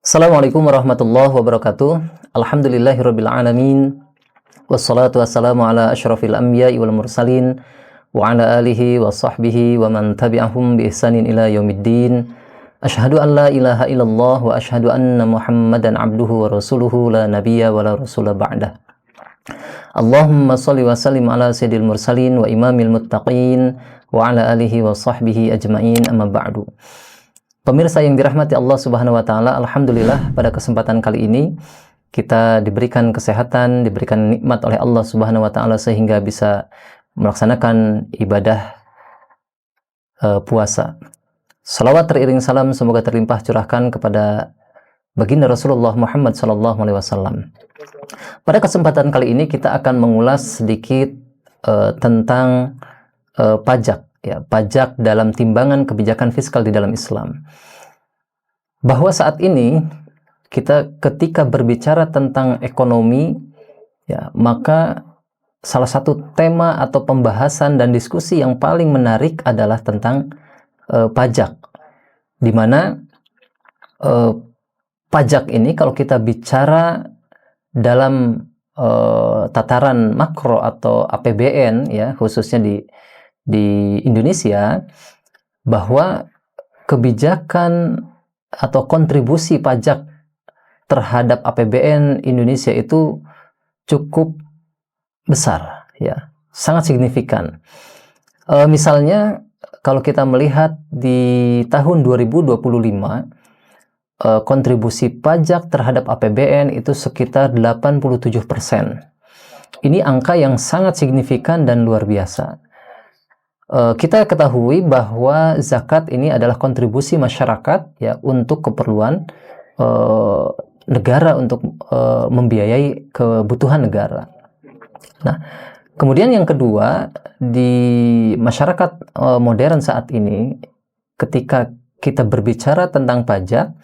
Assalamualaikum warahmatullahi wabarakatuh. Alhamdulillahirabbil alamin. Wassalatu wassalamu ala asyrafil anbiya'i wal mursalin wa ala alihi wa sahbihi wa man tabi'ahum bi ihsanin ila yaumiddin. Asyhadu an la ilaha illallah wa asyhadu anna Muhammadan abduhu wa rasuluhu la nabiyya wa la rasula ba'dah. Allahumma shalli wa sallim ala sayyidil mursalin wa imamil muttaqin wa ala alihi wa sahbihi ajma'in, amma ba'du. Pemirsa yang dirahmati Allah Subhanahu wa taala, alhamdulillah pada kesempatan kali ini kita diberikan kesehatan, diberikan nikmat oleh Allah Subhanahu wa taala sehingga bisa melaksanakan ibadah puasa. Salawat teriring salam semoga terlimpah curahkan kepada baginda Rasulullah Muhammad sallallahu alaihi wasallam. Pada kesempatan kali ini kita akan mengulas sedikit tentang pajak. Ya, pajak dalam timbangan kebijakan fiskal di dalam Islam. Bahwa saat ini kita ketika berbicara tentang ekonomi, ya, maka salah satu tema atau pembahasan dan diskusi yang paling menarik adalah tentang pajak. Di mana pajak ini kalau kita bicara dalam tataran makro atau APBN, ya, khususnya di Indonesia, bahwa kebijakan atau kontribusi pajak terhadap APBN Indonesia itu cukup besar, ya, sangat signifikan. Misalnya kalau kita melihat di tahun 2025, kontribusi pajak terhadap APBN itu sekitar 87%. Ini angka yang sangat signifikan dan luar biasa. Kita ketahui bahwa zakat ini adalah kontribusi masyarakat, ya, untuk keperluan negara, untuk membiayai kebutuhan negara. Nah, kemudian yang kedua, di masyarakat modern saat ini, ketika kita berbicara tentang pajak,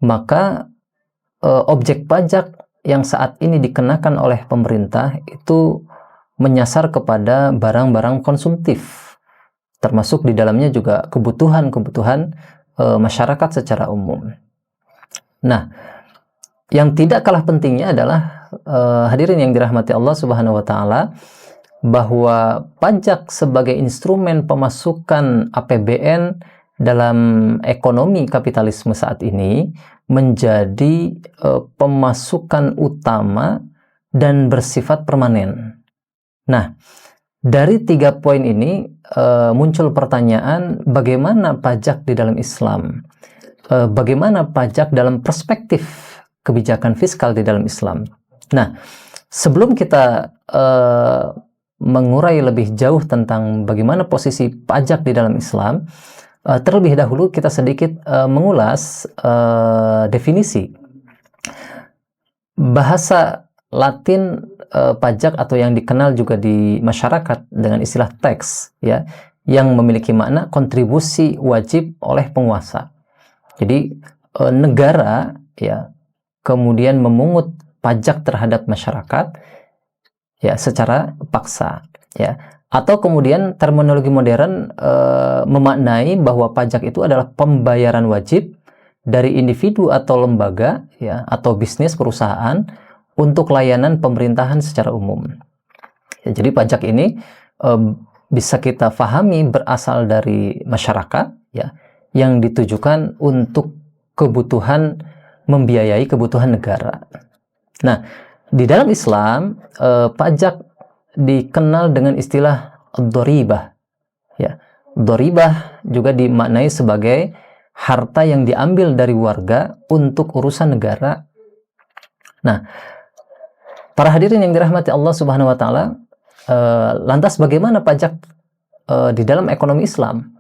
maka objek pajak yang saat ini dikenakan oleh pemerintah itu menyasar kepada barang-barang konsumtif, termasuk di dalamnya juga kebutuhan-kebutuhan masyarakat secara umum. Nah, yang tidak kalah pentingnya adalah hadirin yang dirahmati Allah Subhanahu wa taala, bahwa pajak sebagai instrumen pemasukan APBN dalam ekonomi kapitalisme saat ini menjadi pemasukan utama dan bersifat permanen. Nah, dari 3 poin ini muncul pertanyaan, bagaimana pajak di dalam Islam? Bagaimana pajak dalam perspektif kebijakan fiskal di dalam Islam? Nah, sebelum kita mengurai lebih jauh tentang bagaimana posisi pajak di dalam Islam, terlebih dahulu kita sedikit mengulas definisi. Bahasa Latin pajak atau yang dikenal juga di masyarakat dengan istilah tax, ya, yang memiliki makna kontribusi wajib oleh penguasa. Jadi negara, ya, kemudian memungut pajak terhadap masyarakat, ya, secara paksa, ya. Atau kemudian terminologi modern memaknai bahwa pajak itu adalah pembayaran wajib dari individu atau lembaga, ya, atau bisnis perusahaan untuk layanan pemerintahan secara umum. Ya, jadi pajak ini bisa kita fahami berasal dari masyarakat, ya, yang ditujukan untuk kebutuhan membiayai kebutuhan negara. Nah, di dalam Islam pajak dikenal dengan istilah doribah. Ya, doribah juga dimaknai sebagai harta yang diambil dari warga untuk urusan negara. Nah, para hadirin yang dirahmati Allah Subhanahu wa taala, lantas bagaimana pajak di dalam ekonomi Islam?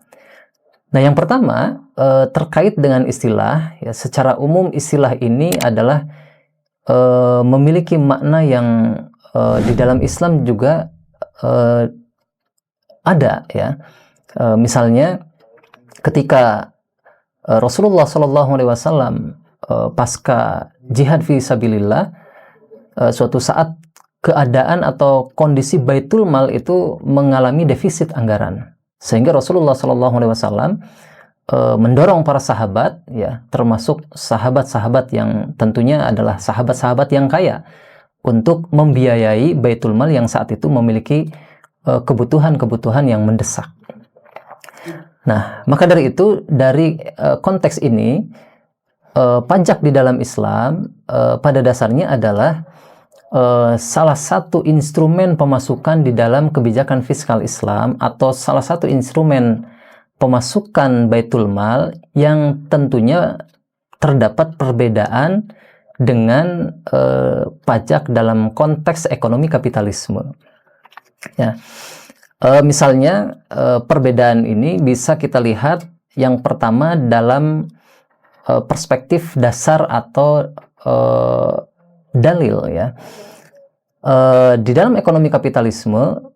Nah, yang pertama terkait dengan istilah, ya, secara umum istilah ini adalah memiliki makna yang di dalam Islam juga ada, ya. Misalnya ketika Rasulullah SAW pasca jihad fi sabilillah, suatu saat keadaan atau kondisi Baitul Mal itu mengalami defisit anggaran, sehingga Rasulullah SAW mendorong para sahabat, ya, termasuk sahabat-sahabat yang tentunya adalah sahabat-sahabat yang kaya, untuk membiayai Baitul Mal yang saat itu memiliki kebutuhan-kebutuhan yang mendesak. Nah, maka dari itu, dari konteks ini, pajak di dalam Islam pada dasarnya adalah salah satu instrumen pemasukan di dalam kebijakan fiskal Islam, atau salah satu instrumen pemasukan Baitul Mal yang tentunya terdapat perbedaan dengan pajak dalam konteks ekonomi kapitalisme. Ya, misalnya perbedaan ini bisa kita lihat yang pertama dalam perspektif dasar atau dalil, ya. Di dalam ekonomi kapitalisme,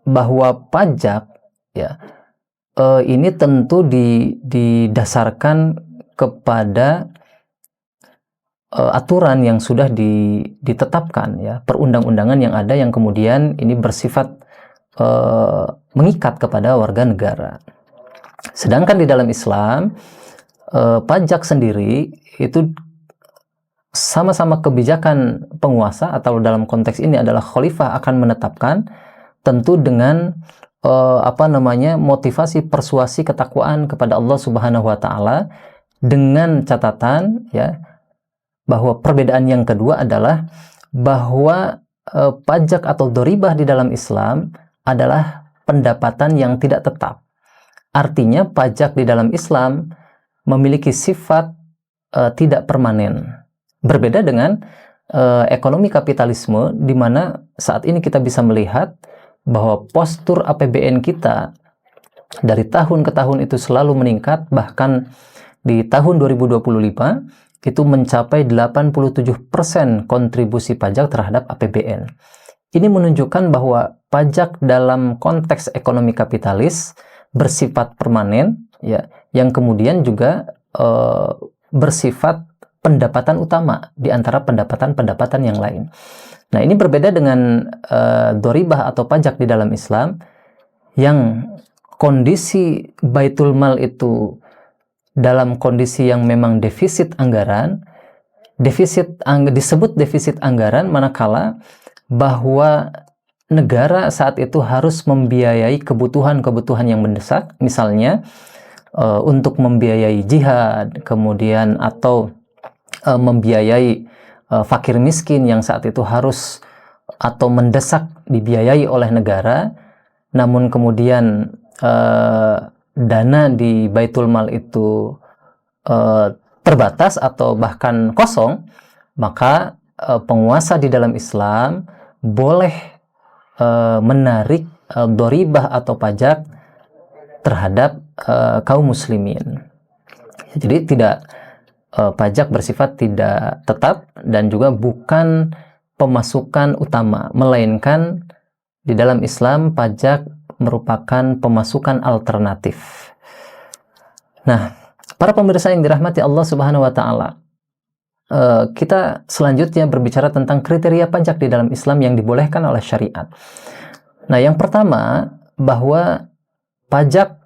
bahwa pajak, ya, ini tentu didasarkan kepada aturan yang sudah ditetapkan, ya, perundang-undangan yang ada yang kemudian ini bersifat mengikat kepada warga negara. Sedangkan di dalam Islam, pajak sendiri itu sama-sama kebijakan penguasa, atau dalam konteks ini adalah khalifah akan menetapkan, tentu dengan motivasi persuasi ketakwaan kepada Allah Subhanahu wa taala, dengan catatan, ya, bahwa perbedaan yang kedua adalah bahwa pajak atau doribah di dalam Islam adalah pendapatan yang tidak tetap. Artinya pajak di dalam Islam memiliki sifat tidak permanen. Berbeda dengan ekonomi kapitalisme, di mana saat ini kita bisa melihat bahwa postur APBN kita dari tahun ke tahun itu selalu meningkat, bahkan di tahun 2025 itu mencapai 87% kontribusi pajak terhadap APBN. Ini menunjukkan bahwa pajak dalam konteks ekonomi kapitalis bersifat permanen, ya, yang kemudian juga bersifat pendapatan utama di antara pendapatan-pendapatan yang lain. Nah, ini berbeda dengan doribah atau pajak di dalam Islam, yang kondisi Baitul Mal itu dalam kondisi yang memang defisit anggaran. Disebut defisit anggaran manakala bahwa negara saat itu harus membiayai kebutuhan-kebutuhan yang mendesak, misalnya untuk membiayai jihad, kemudian atau membiayai fakir miskin yang saat itu harus atau mendesak dibiayai oleh negara, namun kemudian dana di Baitul Mal itu terbatas atau bahkan kosong, maka penguasa di dalam Islam boleh menarik doribah atau pajak terhadap kaum muslimin. Jadi pajak bersifat tidak tetap dan juga bukan pemasukan utama, melainkan di dalam Islam pajak merupakan pemasukan alternatif. Nah, para pemirsa yang dirahmati Allah Subhanahu wa taala, kita selanjutnya berbicara tentang kriteria pajak di dalam Islam yang dibolehkan oleh syariat. Nah, yang pertama, bahwa pajak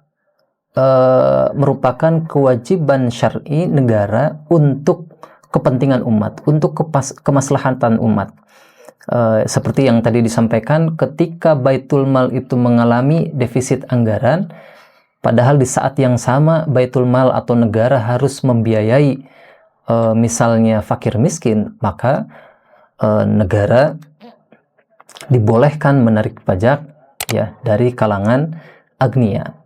merupakan kewajiban syar'i negara untuk kepentingan umat, untuk kemaslahatan umat. Seperti yang tadi disampaikan, ketika Baitul Mal itu mengalami defisit anggaran, padahal di saat yang sama Baitul Mal atau negara harus membiayai misalnya fakir miskin, maka negara dibolehkan menarik pajak, ya, dari kalangan agnia.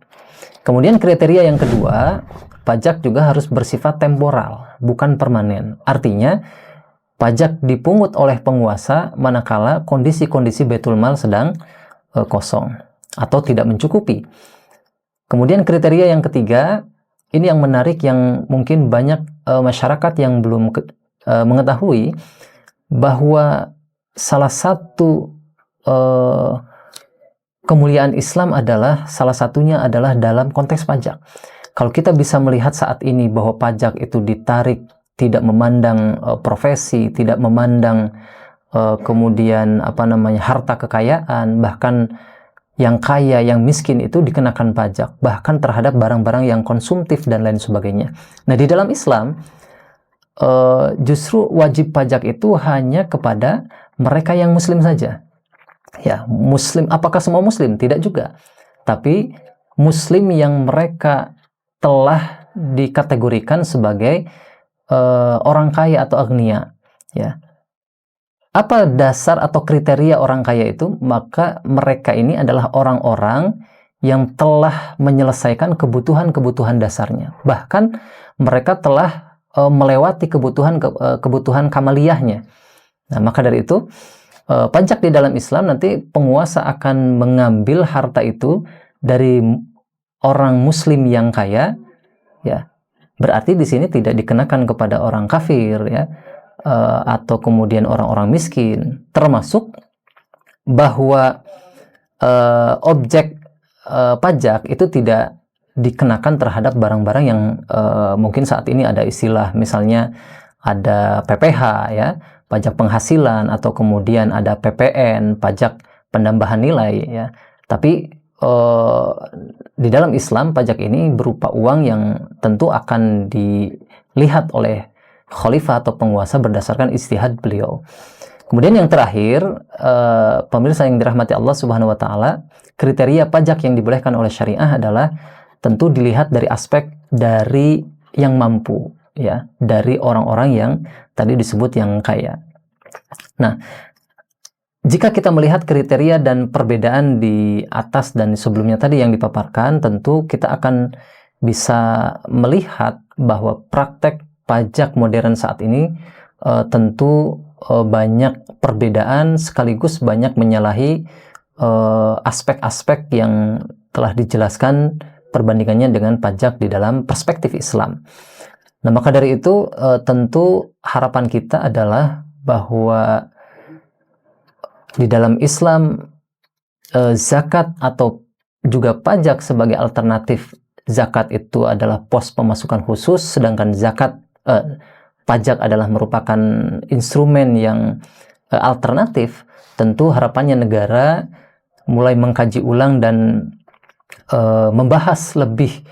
Kemudian kriteria yang kedua, pajak juga harus bersifat temporal, bukan permanen. Artinya pajak dipungut oleh penguasa manakala kondisi-kondisi Baitul Mal sedang kosong atau tidak mencukupi. Kemudian kriteria yang ketiga, ini yang menarik, yang mungkin banyak masyarakat yang belum mengetahui, bahwa salah satu kemuliaan Islam adalah, salah satunya adalah dalam konteks pajak. Kalau kita bisa melihat saat ini bahwa pajak itu ditarik tidak memandang profesi, tidak memandang kemudian harta kekayaan, bahkan yang kaya, yang miskin itu dikenakan pajak, bahkan terhadap barang-barang yang konsumtif dan lain sebagainya. Nah, di dalam Islam justru wajib pajak itu hanya kepada mereka yang muslim saja. Ya, muslim, apakah semua muslim? Tidak juga. Tapi muslim yang mereka telah dikategorikan sebagai orang kaya atau agnia, ya. Apa dasar atau kriteria orang kaya itu? Maka mereka ini adalah orang-orang yang telah menyelesaikan kebutuhan-kebutuhan dasarnya. Bahkan mereka telah melewati kebutuhan kamaliyahnya. Nah, maka dari itu pajak di dalam Islam nanti penguasa akan mengambil harta itu dari orang muslim yang kaya, ya. Berarti di sini tidak dikenakan kepada orang kafir, ya. Atau kemudian orang-orang miskin, termasuk bahwa objek pajak itu tidak dikenakan terhadap barang-barang yang mungkin saat ini ada istilah, misalnya ada PPh, ya, pajak penghasilan, atau kemudian ada PPN, pajak penambahan nilai, ya. Tapi di dalam Islam pajak ini berupa uang yang tentu akan dilihat oleh khalifah atau penguasa berdasarkan ijtihad beliau. Kemudian yang terakhir, pemirsa yang dirahmati Allah Subhanahu wa taala, kriteria pajak yang dibolehkan oleh syariah adalah tentu dilihat dari aspek dari yang mampu, ya, dari orang-orang yang tadi disebut yang kaya. Nah, jika kita melihat kriteria dan perbedaan di atas dan sebelumnya tadi yang dipaparkan, tentu kita akan bisa melihat bahwa praktek pajak modern saat ini tentu banyak perbedaan, sekaligus banyak menyalahi aspek-aspek yang telah dijelaskan perbandingannya dengan pajak di dalam perspektif Islam. Nah, maka dari itu tentu harapan kita adalah bahwa di dalam Islam zakat atau juga pajak sebagai alternatif. Zakat itu adalah pos pemasukan khusus, sedangkan pajak adalah merupakan instrumen yang alternatif. Tentu harapannya negara mulai mengkaji ulang dan membahas lebih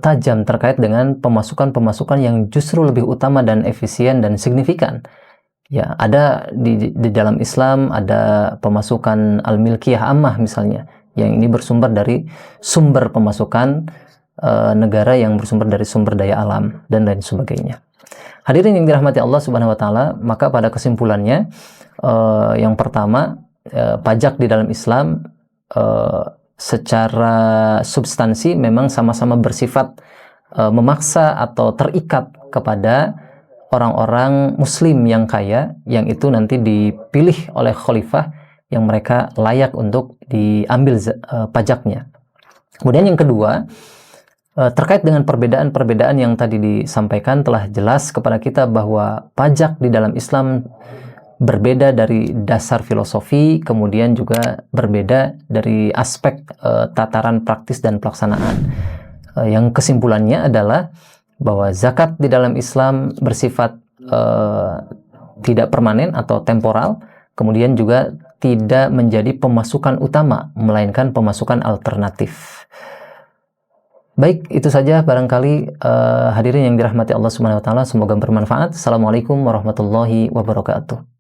tajam terkait dengan pemasukan-pemasukan yang justru lebih utama dan efisien dan signifikan. Ya, ada di dalam Islam ada pemasukan al-milkiyah ammah misalnya, yang ini bersumber dari sumber pemasukan negara yang bersumber dari sumber daya alam dan lain sebagainya. Hadirin yang dirahmati Allah Subhanahu wa taala, maka pada kesimpulannya yang pertama, pajak di dalam Islam secara substansi memang sama-sama bersifat memaksa atau terikat kepada orang-orang muslim yang kaya, yang itu nanti dipilih oleh khalifah yang mereka layak untuk diambil pajaknya. Kemudian yang kedua, terkait dengan perbedaan-perbedaan yang tadi disampaikan, telah jelas kepada kita bahwa pajak di dalam Islam berbeda dari dasar filosofi, kemudian juga berbeda dari aspek tataran praktis dan pelaksanaan. Yang kesimpulannya adalah bahwa zakat di dalam Islam bersifat tidak permanen atau temporal, kemudian juga tidak menjadi pemasukan utama, melainkan pemasukan alternatif. Baik, itu saja barangkali hadirin yang dirahmati Allah Subhanahu wa taala, semoga bermanfaat. Assalamualaikum warahmatullahi wabarakatuh.